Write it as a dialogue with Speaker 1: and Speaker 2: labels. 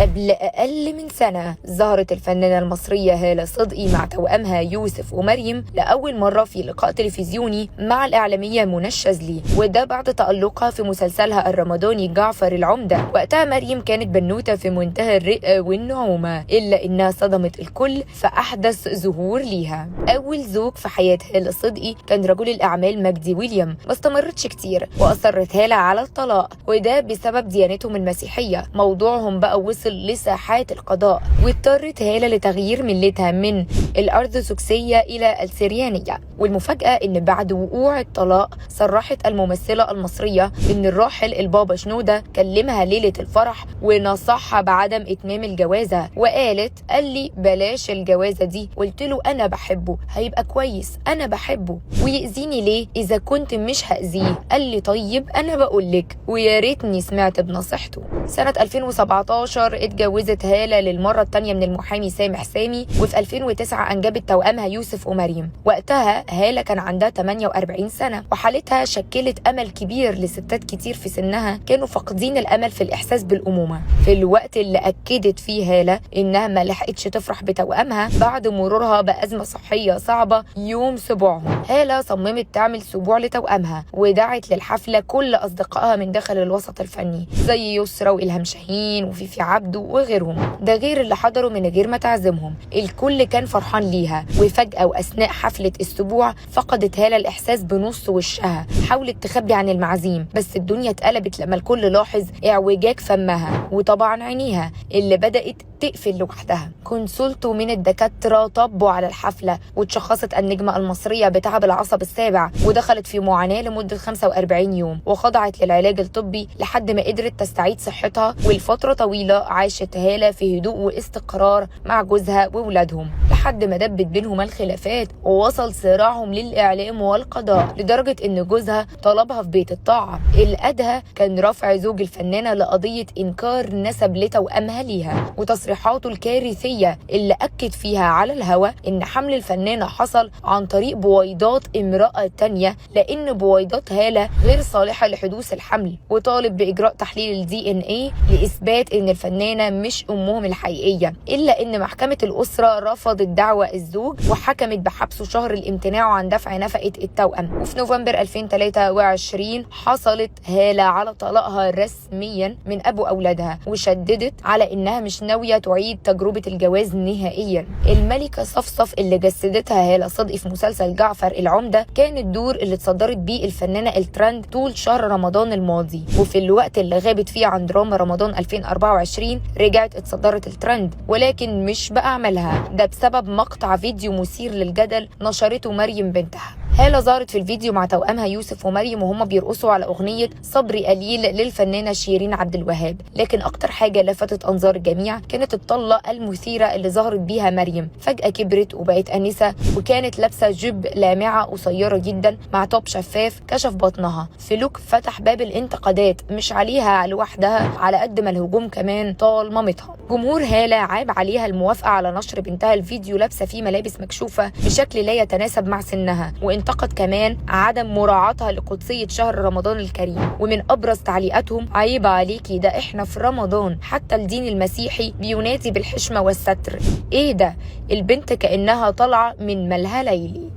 Speaker 1: قبل أقل من سنة ظهرت الفنانة المصرية هالة صدقي مع توأمها يوسف ومريم لأول مرة في لقاء تلفزيوني مع الإعلامية منى الشاذلي، وده بعد تألقها في مسلسلها الرمضاني جعفر العمدة. وقتها مريم كانت بنوتة في منتهى الرقة والنعومة، إلا إنها صدمت الكل في أحدث ظهور ليها. أول زوج في حياة هالة صدقي كان رجل الأعمال مجدي ويليام، ما استمرتش كتير وأصرت هالة على الطلاق، وده بسبب ديانتهم المسيحية. موضوعهم بقى وصل لساحات القضاء، واضطرت هالة لتغيير ملتها من الأرثوذكسية إلى السريانية. والمفاجأة إن بعد وقوع الطلاق صرحت الممثلة المصرية إن الراحل البابا شنودة كلمها ليلة الفرح ونصحها بعدم إتمام الجوازة، وقالت: قال لي بلاش الجوازة دي. قلت له أنا بحبه، هيبقى كويس، أنا بحبه، ويأذيني ليه إذا كنت مش هأذيه؟ قال لي طيب أنا بقولك، ويا ريتني سمعت بنصيحته. سنة 2017 اتجوزت هالة للمرة الثانية من المحامي سامح سامي، وفي 2009 أنجبت توأمها يوسف ومريم. وقتها هالة كان عندها 48 سنة، وحالتها شكلت أمل كبير لستات كتير في سنها كانوا فاقدين الأمل في الإحساس بالأمومة، في الوقت اللي أكدت فيه هالة إنها ما لحقتش تفرح بتوأمها بعد مرورها بأزمة صحية صعبة يوم سبوعهم. هالة صممت تعمل سبوع لتوأمها، ودعت للحفلة كل أصدقائها من داخل الوسط الفني زي يسرا وإلهام شاهين وفيفي عبده وغيرهم، ده غير اللي حضروا من غير ما تعزمهم. الكل كان فرحان ليها. وفجأة وأثناء حفلة السبوع فقدت هالة الإحساس بنص وشها، حاولت تخبي عن المعازيم، بس الدنيا اتقلبت لما الكل لاحظ اعوجاج فمها وطبعا عينيها اللي بدأت تقفل لوحدها. كونسولته من الدكاترة طبوا على الحفلة، واتشخصت النجمة المصرية بتعب العصب السابع، ودخلت في معاناة لمدة 45 يوم، وخضعت للعلاج الطبي لحد ما قدرت تستعيد صحتها. ولفترة طويلة عاشت هالة في هدوء واستقرار مع جوزها وولادهم، لحد ما دبت بينهم الخلافات ووصل صراعهم للإعلام والقضاء، لدرجة إن جوزها طلبها في بيت الطاعة. الأدهى كان رفع زوج الفنانة لقضية إنكار نسب لتوأمها ليها، وتصريحاته الكارثية اللي أكد فيها على الهوا إن حمل الفنانة حصل عن طريق بويضات امرأة تانية، لأن بويضات هالة غير صالحة لحدوث الحمل، وطالب بإجراء تحليل الDNA لإثبات إن الفنانة مش أمهم الحقيقية. إلا إن محكمة الأسرة رفضت دعوى الزوج وحكمت بحبسه شهر الامتناع عن دفع نفقة التوأم. وفي نوفمبر 2023 حصلت هالة على طلاقها رسميا من أبو أولادها، وشددت على إنها مش ناوية تعيد تجربة الجواز نهائيا. الملكة صفصف اللي جسدتها هالة صدقي في مسلسل جعفر العمدة كان الدور اللي اتصدرت بيه الفنانة الترند طول شهر رمضان الماضي، وفي الوقت اللي غابت فيه عن دراما رمضان 2024 رجعت اتصدرت الترند، ولكن مش بأعمالها، ده بسبب مقطع فيديو مثير للجدل نشرته مريم بنتها. هالة ظهرت في الفيديو مع توأمها يوسف ومريم وهم بيرقصوا على أغنية صبري قليل للفنانة شيرين عبد الوهاب، لكن أكتر حاجة لفتت أنظار الجميع كانت الطلة المثيرة اللي ظهرت بيها مريم. فجأة كبرت وبقت أنسة، وكانت لابسة جيب لامعة قصيرة جدا مع توب شفاف كشف بطنها، في لوك فتح باب الانتقادات مش عليها لوحدها على قد ما الهجوم كمان طال مامتها. جمهور هالة عاب عليها الموافقة على نشر بنتها الفيديو لابسة فيه ملابس مكشوفة بشكل لا يتناسب مع سنها، وانتقد كمان عدم مراعاتها لقدسية شهر رمضان الكريم. ومن أبرز تعليقاتهم: عيب عليكي، ده احنا في رمضان، حتى الدين المسيحي بينادي بالحشمة والستر. ايه ده؟ البنت كأنها طالعة من ملهى ليلي.